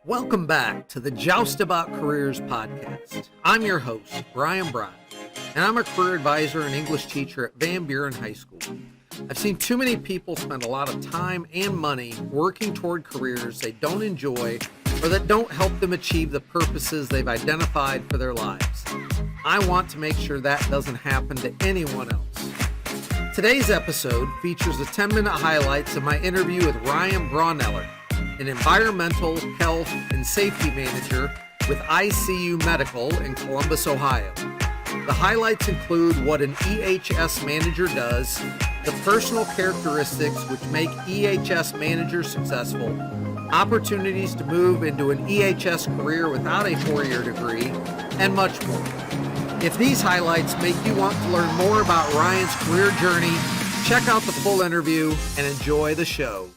Welcome back to the Joust About Careers podcast. I'm your host, Ryan Brauneller, and I'm a career advisor and English teacher at Buren High School. I've seen too many people spend a lot of time and money working toward careers they don't enjoy or that don't help them achieve the purposes they've identified for their lives. I want to make sure that doesn't happen to anyone else. Today's episode features a 10-minute highlights of my interview with Ryan Brauneller, an environmental, health, and safety manager with ICU Medical in Columbus, Ohio. The highlights include what an EHS manager does, the personal characteristics which make EHS managers successful, opportunities to move into an EHS career without a 4-year degree, and much more. If these highlights make you want to learn more about Ryan's career journey, check out the full interview and enjoy the show.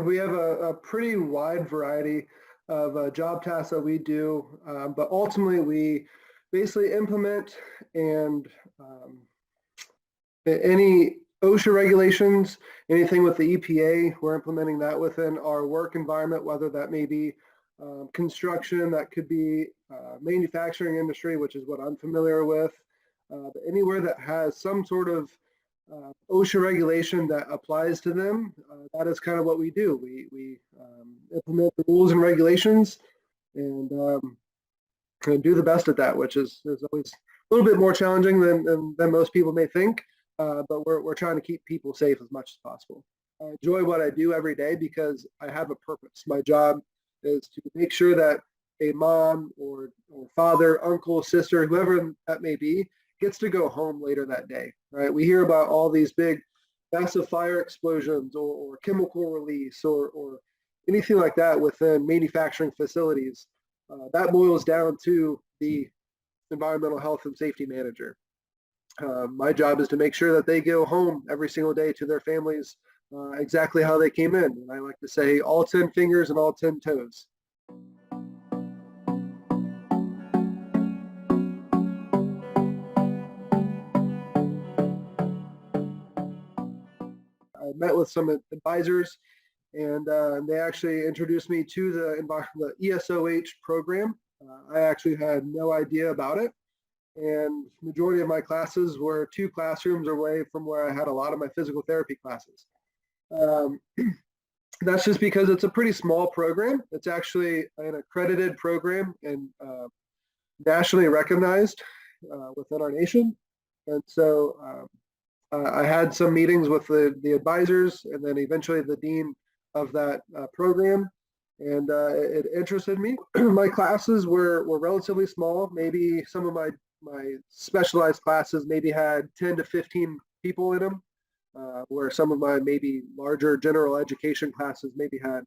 We have a pretty wide variety of job tasks that we do, but ultimately we basically implement and any OSHA regulations, anything with the EPA, we're implementing that within our work environment, whether that may be construction, that could be manufacturing industry, which is what I'm familiar with, but anywhere that has some sort of OSHA regulation that applies to them, that is kind of what we do. We implement the rules and regulations and do the best at that, which is always a little bit more challenging than most people may think, but we're trying to keep people safe as much as possible. I enjoy what I do every day because I have a purpose. My job is to make sure that a mom or father, uncle, sister, whoever that may be, gets to go home later that day, right? We hear about all these big massive fire explosions or chemical release or anything like that within manufacturing facilities. That boils down to the environmental health and safety manager. My job is to make sure that they go home every single day to their families exactly how they came in. And I like to say all 10 fingers and all 10 toes. I met with some advisors, and they actually introduced me to the ESOH program. I actually had no idea about it, and majority of my classes were 2 classrooms away from where I had a lot of my physical therapy classes. That's just because it's a pretty small program. It's actually an accredited program and nationally recognized within our nation, and so I had some meetings with the advisors and then eventually the dean of that program, and it interested me. My classes were relatively small. Maybe some of my specialized classes maybe had 10 to 15 people in them, where some of my maybe larger general education classes maybe had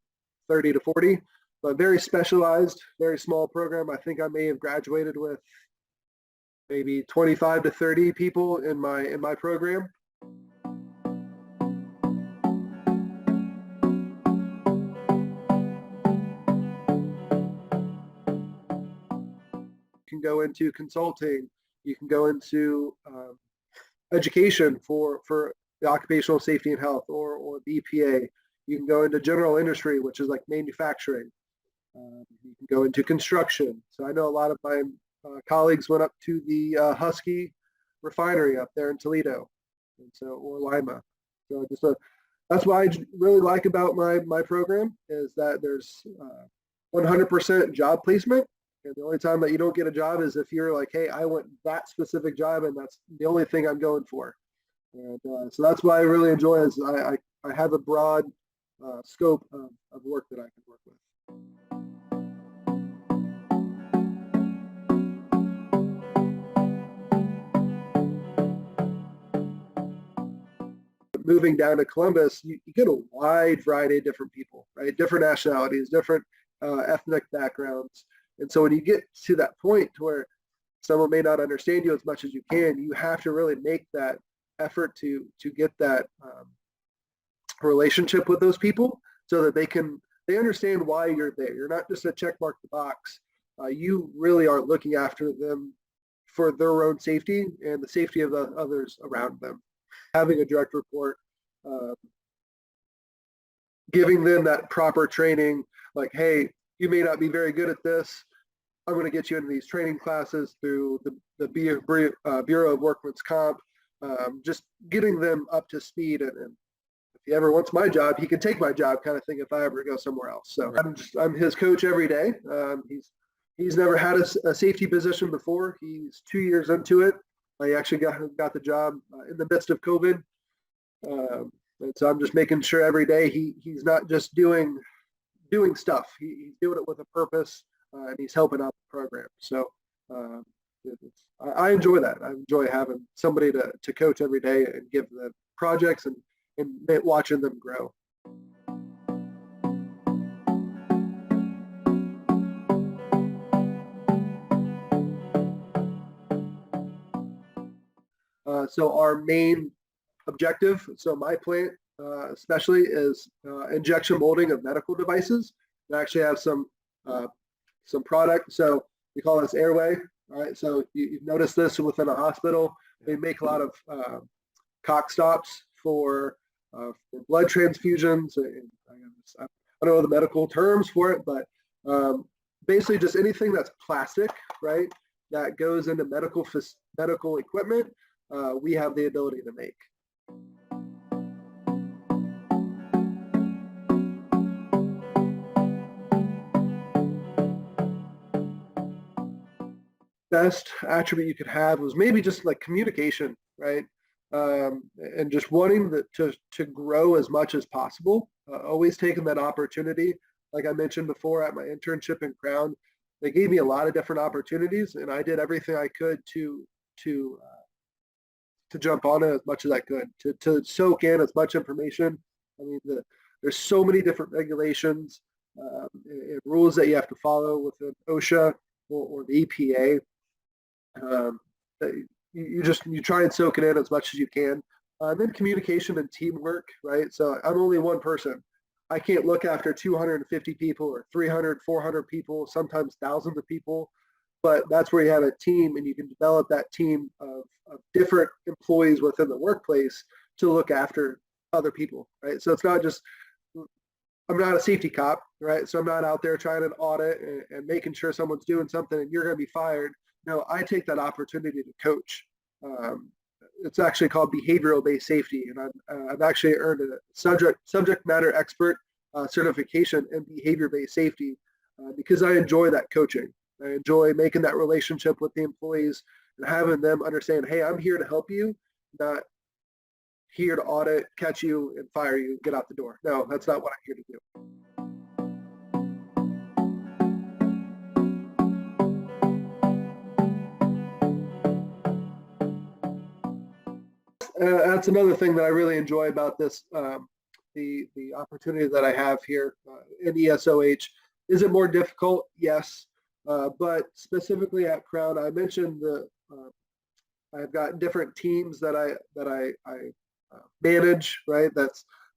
30 to 40, but very specialized, very small program. I think I may have graduated with maybe 25 to 30 people in my program. You can go into consulting, you can go into education for the occupational safety and health or the EPA. You can go into general industry, which is like manufacturing. You can go into construction. So I know a lot of my colleagues went up to the Husky refinery up there in Toledo, and so or Lima. So just that's what I really like about my program is that there's 100% job placement, and the only time that you don't get a job is if you're like, hey, I want that specific job, and that's the only thing I'm going for. And so that's what I really enjoy is I have a broad scope of work that I can work with. Moving down to Columbus, you get a wide variety of different people, right? Different nationalities, different ethnic backgrounds. And so when you get to that point to where someone may not understand you as much as you can, you have to really make that effort to get that relationship with those people so that they understand why you're there. You're not just a check mark the box. You really are looking after them for their own safety and the safety of the others around them. Having a direct report, giving them that proper training, like, hey, you may not be very good at this. I'm going to get you into these training classes through the Bureau of Workmen's Comp, just getting them up to speed. And if he ever wants my job, he can take my job kind of thing if I ever go somewhere else. So I'm his coach every day. He's never had a safety position before. He's 2 years into it. I actually got the job in the midst of COVID. And so I'm just making sure every day he's not just doing stuff. He's doing it with a purpose, and he's helping out the program. So I enjoy that. I enjoy having somebody to coach every day and give them projects and watching them grow. So our main objective, so my plant especially, is injection molding of medical devices. We actually have some product, so we call this airway. All right, so you've noticed this within a hospital. They make a lot of cock stops for blood transfusions. I don't know the medical terms for it, but basically just anything that's plastic, right, that goes into medical equipment, we have the ability to make. Best attribute you could have was maybe just like communication, right? And just wanting to grow as much as possible. Always taking that opportunity. Like I mentioned before, at my internship in Crown, they gave me a lot of different opportunities, and I did everything I could to jump on it as much as I could, to soak in as much information. I mean, there's so many different regulations and rules that you have to follow within OSHA or the EPA. You try and soak it in as much as you can. Then communication and teamwork, right? So I'm only one person. I can't look after 250 people or 300, 400 people, sometimes thousands of people. But that's where you have a team, and you can develop that team of different employees within the workplace to look after other people, right? So it's not just, I'm not a safety cop, right? So I'm not out there trying to audit and making sure someone's doing something and you're going to be fired. No, I take that opportunity to coach. It's actually called behavioral-based safety, and I've actually earned a subject matter expert certification in behavior-based safety because I enjoy that coaching. I enjoy making that relationship with the employees and having them understand, hey, I'm here to help you, not here to audit, catch you, and fire you, get out the door. No, that's not what I'm here to do. That's another thing that I really enjoy about this, the opportunity that I have here in ESOH. Is it more difficult? Yes. But specifically at Crown, I mentioned I've got different teams that I manage, right?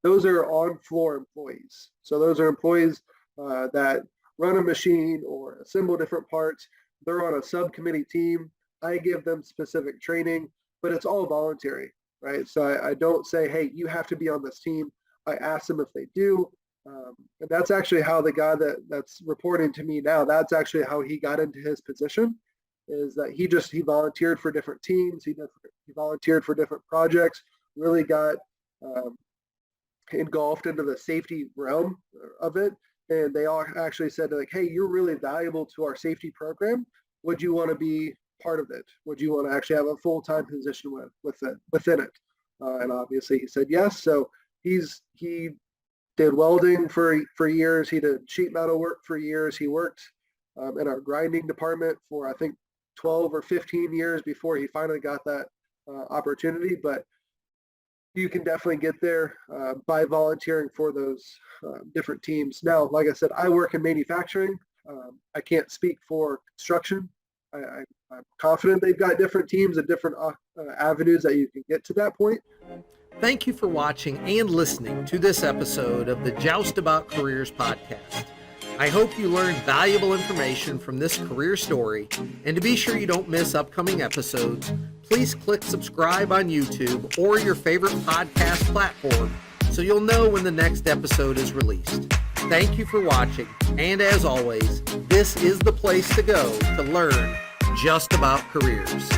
Those are on-floor employees. So those are employees that run a machine or assemble different parts. They're on a subcommittee team. I give them specific training, but it's all voluntary, right? So I don't say, hey, you have to be on this team. I ask them if they do. And that's actually how the guy that's reporting to me now, that's actually how he got into his position, is that he volunteered for different teams. He volunteered for different projects, really got engulfed into the safety realm of it. And they all actually said, like, hey, you're really valuable to our safety program. Would you want to be part of it? Would you want to actually have a full-time position within it? And obviously he said yes. So he did welding for years. He did sheet metal work for years. He worked in our grinding department for, I think, 12 or 15 years before he finally got that opportunity. But you can definitely get there by volunteering for those different teams. Now, like I said, I work in manufacturing. I can't speak for construction. I'm confident they've got different teams and different avenues that you can get to that point. Thank you for watching and listening to this episode of the Joust About Careers podcast. I hope you learned valuable information from this career story, and to be sure you don't miss upcoming episodes, please click subscribe on YouTube or your favorite podcast platform so you'll know when the next episode is released. Thank you for watching, and as always, this is the place to go to learn just about careers.